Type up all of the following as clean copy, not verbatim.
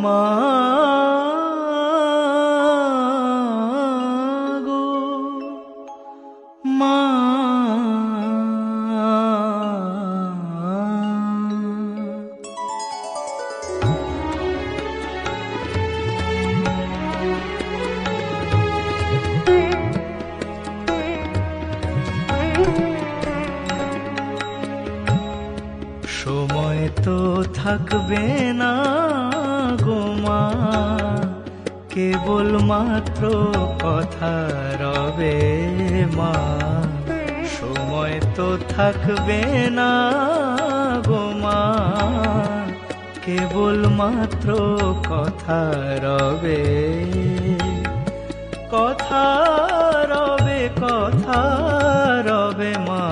মা গো মা, সময় তো থাকবে না গো মা, কেবল মাত্র কথা রবে মা। সময় তো থাকবে না গো মা, কেবল মাত্র কথা রবে, কথা রবে, কথা রবে মা।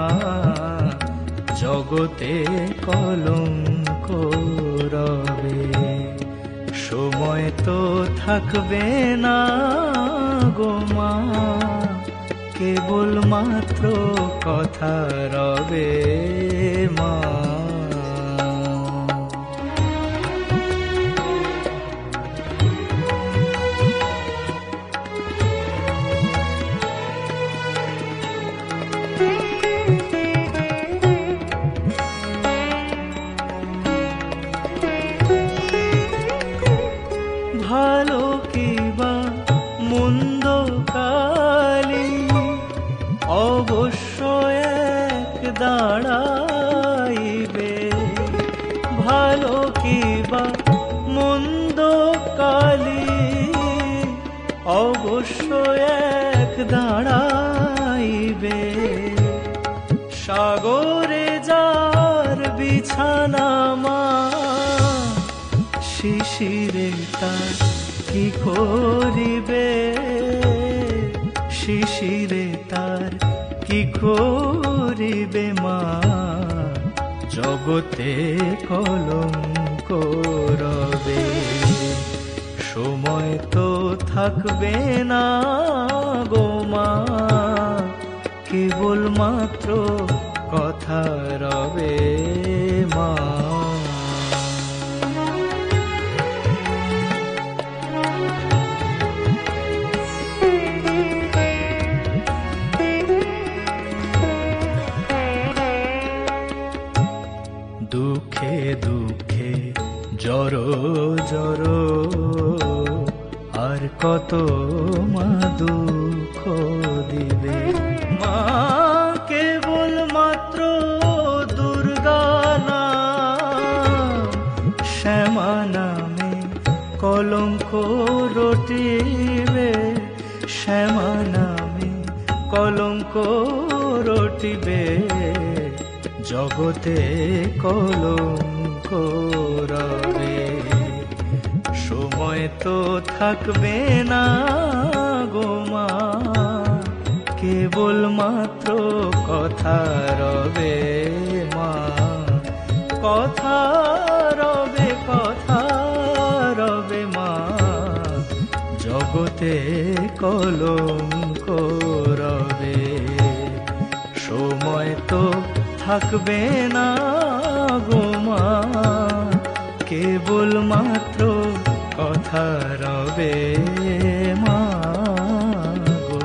জগতে কলঙ্ক রবে, সময় তো থাকবে না গো মা, কেবল মাত্র কথা রবে মা। ভালো কিবা মন্দ কালি অবশ্য এক দাঁড়াইবে, ভালো কিবা মন্দ কালি অবশ্য এক দাঁড়াইবে। সাগরে যার বিছানা মা, শিশিরে তার কি করিবে, শিশিরে তার কি করিবে মা। জগতে কলঙ্ক রবে, সময় তো থাকবে না গো মা, কেবল মাত্র কথা রবে মা। দুঃখে দুঃখে জড়ো জড়ো আর কত মা দুঃখ দিবে মা। কেবল মাত্র দুর্গা নাম, শ্যামা নামে কলঙ্ক রটিবে, শ্যামা নামে কলঙ্ক রটিবে। জগতে কলঙ্ক রবে, সময় তো থাকবে না গো মা, কেবল মাত্র কথা রবে মা। কথা রবে, কথা রবে মা। জগতে কলঙ্ক রবে, সময় তো থাকবে না গো মা, কেবল মাত্র কথা রবে মা গো।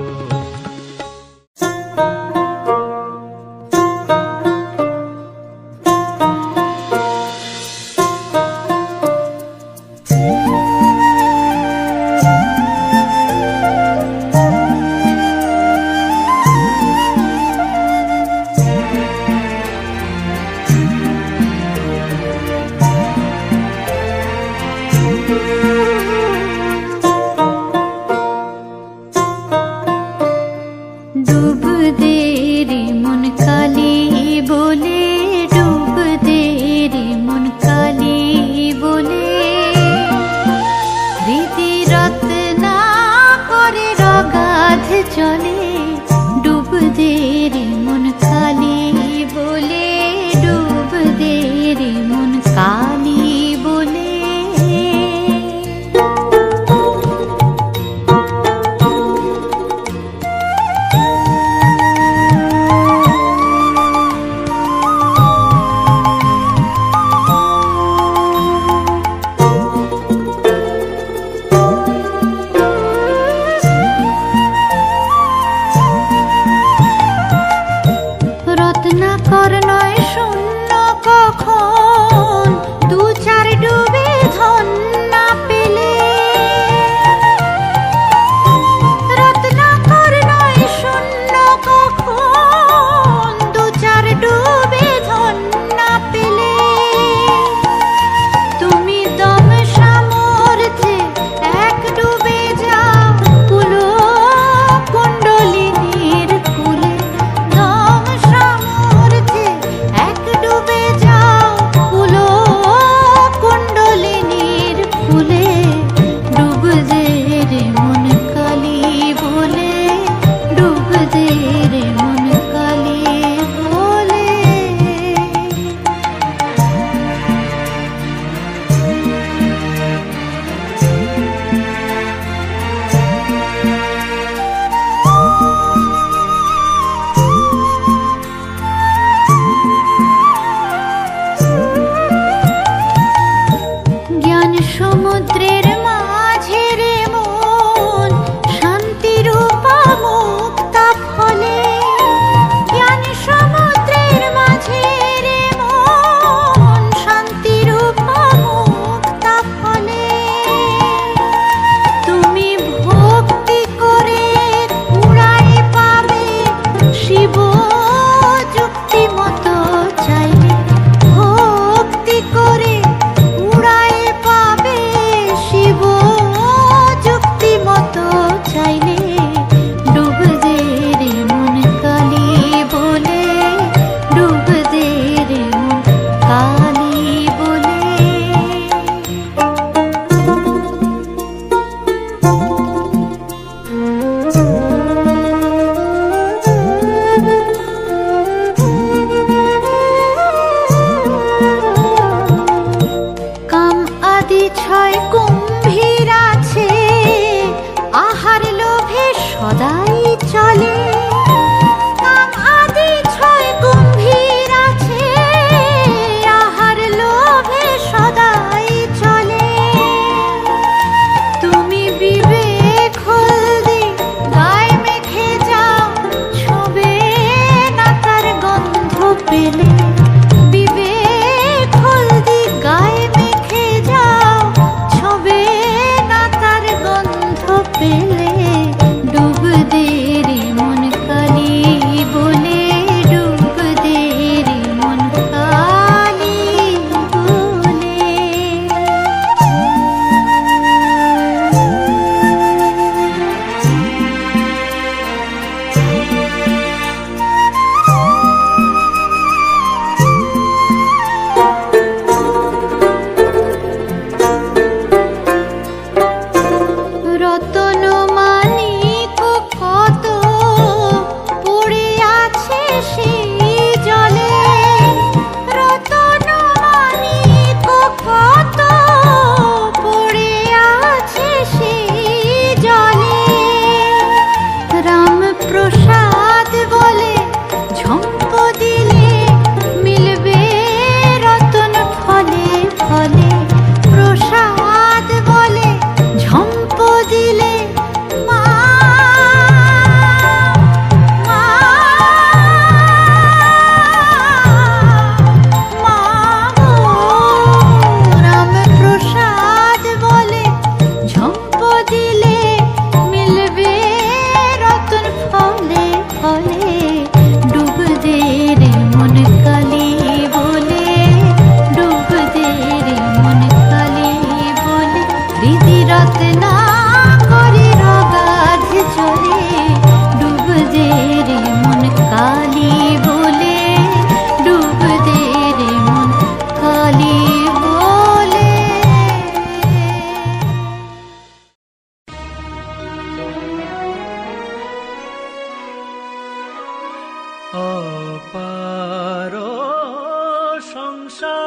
সংসার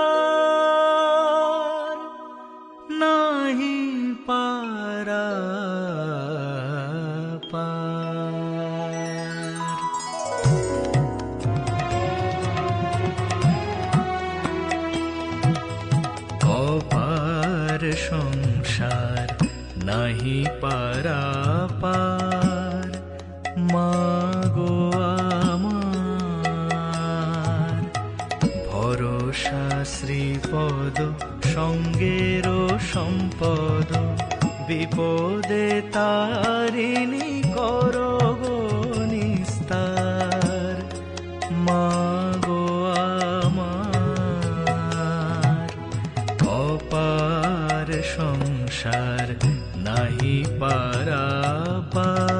নাহি পারা অপার সংসার নাহি পারাপার মাগো আমার ভরসা শ্রীপদ সঙ্গের সম্পদ বিপদে তারিণী করো গো নিস্তার মাগো আমার অপার সংসার নাহি পারাপার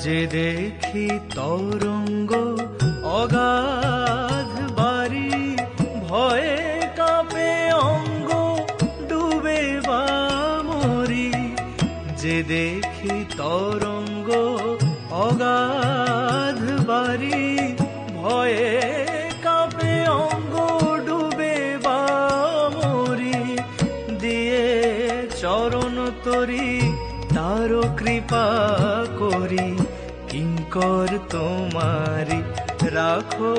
যে দেখি তরঙ্গ অগাধ বাড়ি ভয়ে কাঁপে অঙ্গ ডুবে বা মরি যে দেখি তরঙ্গ অগাধ বাড়ি ভয়ে কাঁপে অঙ্গ ডুবে বা মরি দিয়ে চরণ তরি তার কৃপা করি কিঙ্কর তোমারি রাখো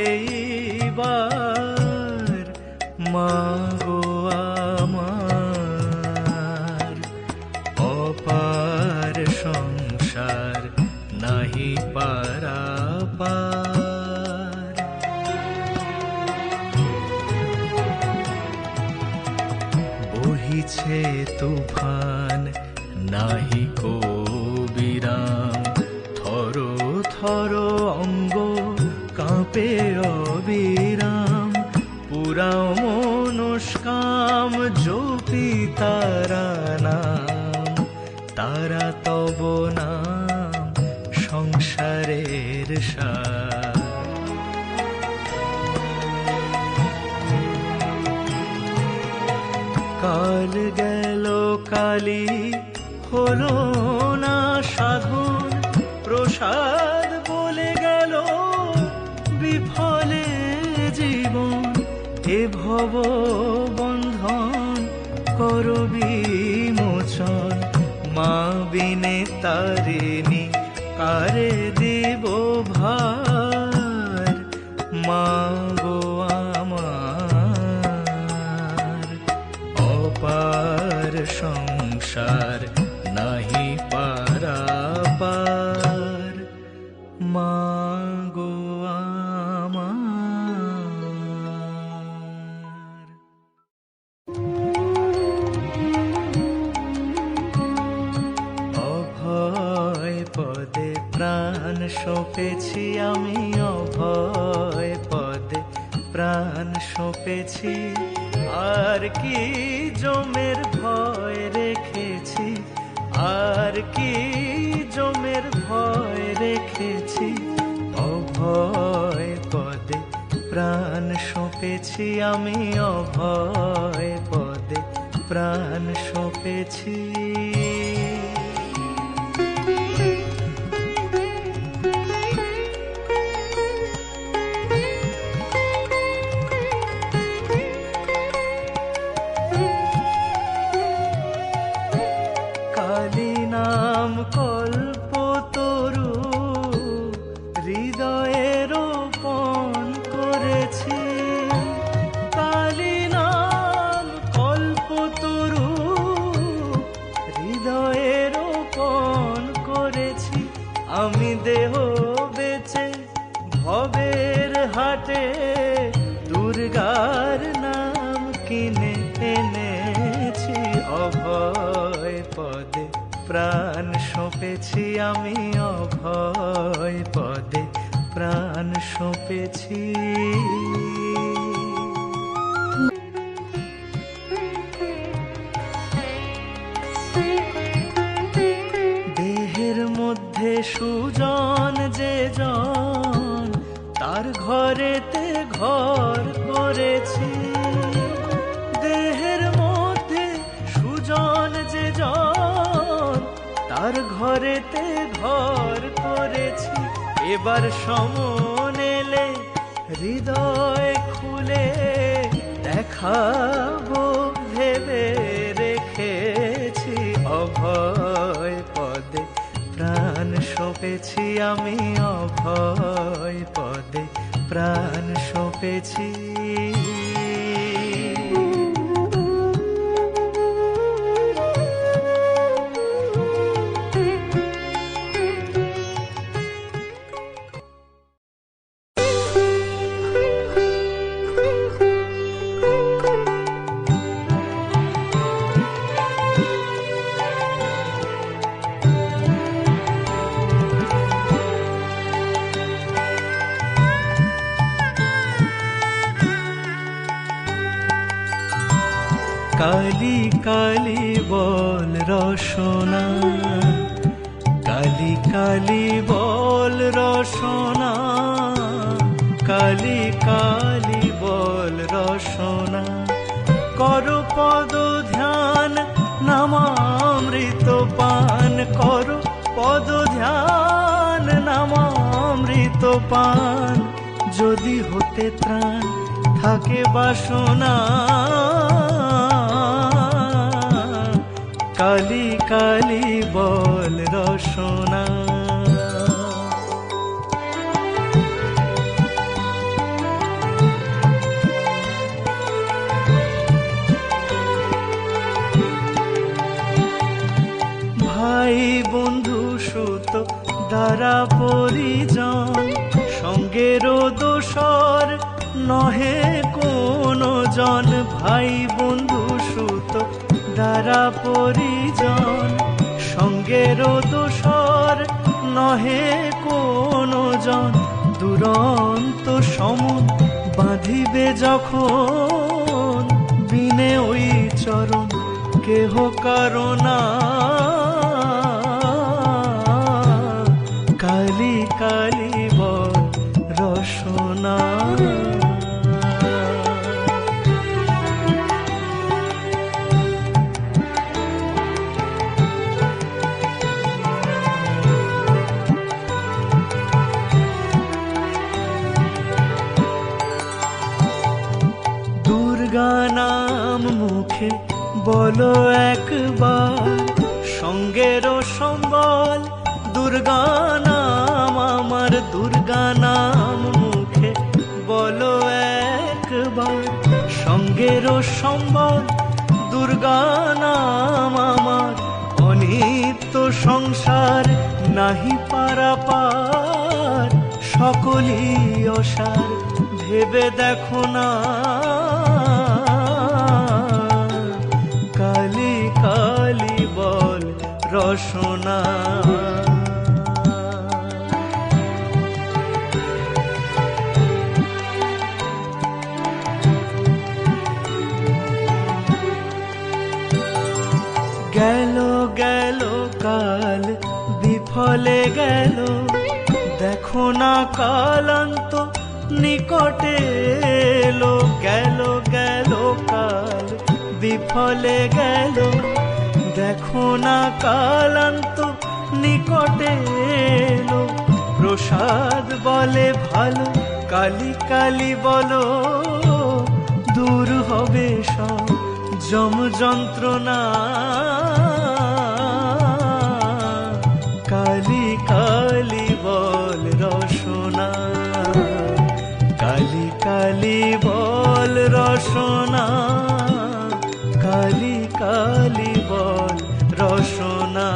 এইবার মাগো আমার অপার সংসার নাহি পারাপার বহিছে তুফান নাহি কো বিরাম থর থর অঙ্গ কাঁপে অবিরাম পুরাও মনস্কাম জপি তারা নাম তারা তব নাম সংসারের সার কাল গেল কালি হলো না সাধন প্রসাদ বলে গেল বিফলে জীবন এ ভব বন্ধন করো বিমোচন মা বিনে তারিণী কারে দেব ভার মা গো আমার অপার সংসার নাহি পারাপার মাগো আমার অভয় পদে প্রাণ সঁপেছি আমি অভয় পদে প্রাণ সঁপেছি আর কি জমের ভয় রেখেছি আর কি জমের ভয় রেখেছি অভয় পদে প্রাণ সঁপেছি আমি অভয় পদে প্রাণ সঁপেছি কালী নাম কল্পতরু হৃদয়ে রোপণ করেছি কালী নাম কল্পতরু হৃদয়ে রোপণ করেছি আমি দেহ বেচে ভবের হাটে দুর্গার নাম কিনে এনেছি অভয় পদে প্রাণ সঁপেছি আমি অভয় পদে প্রাণ সঁপেছি দেহের মধ্যে সুজন যে জন তার ঘরেতে ঘর করেছি দেহের মধ্যে যার ঘরেতে ঘর করেছি, এবার সমন এলে হৃদয় খুলে দেখাবো ভেবে রেখেছি। অভয় পদে প্রাণ সঁপেছি আমি, অভয় পদে প্রাণ সঁপেছি। কালি কালি বল রসনা, কালি কালি বল রসনা, কালি কালি বল রসনা। কর পদ ধ্যান নামামৃত পান, কর পদ ধ্যান নামামৃত পান। যদি হতে ত্রাণ থাকে বাসনা, কালি কালি বল রসনা। ভাই বন্ধু সুত দ্বারা পরিজন, সঙ্গেরও দোসর নহে কোনো জন। ভাই বন্ধু সুত দ্বারা পরিজন, সঙ্গেরও দোসর নহে কোনো জন। দুরন্ত সমন বাঁধিবে যখন, বিনে ওই চরণ কেহ কারণা। কালি কালি বল রসনা। দুর্গা নাম মুখে বলো একবার, সঙ্গেরও সম্বল দুর্গা নাম আমার। দুর্গা নাম মুখে বলো একবার, সঙ্গেরও সম্বল দুর্গা নাম আমার। অনিত্য সংসার নাহি পারাপার, সকলই অসার ভেবে দেখো না। কালি কালি বল রসনা। গেল গেল কাল বিফলে গেল, দেখো না কালান্ত নিকটে এলো। গেল গেল কাল বিফলে গেল, দেখো না কালান্ত নিকটে এলো। প্রসাদ বলে ভালো, কালি কালি বলো, দূর হবে সব যম যন্ত্রণা। কালি কালি বল রসনা, কালি কালি বল রসনা, কালি কালি বল রসনা।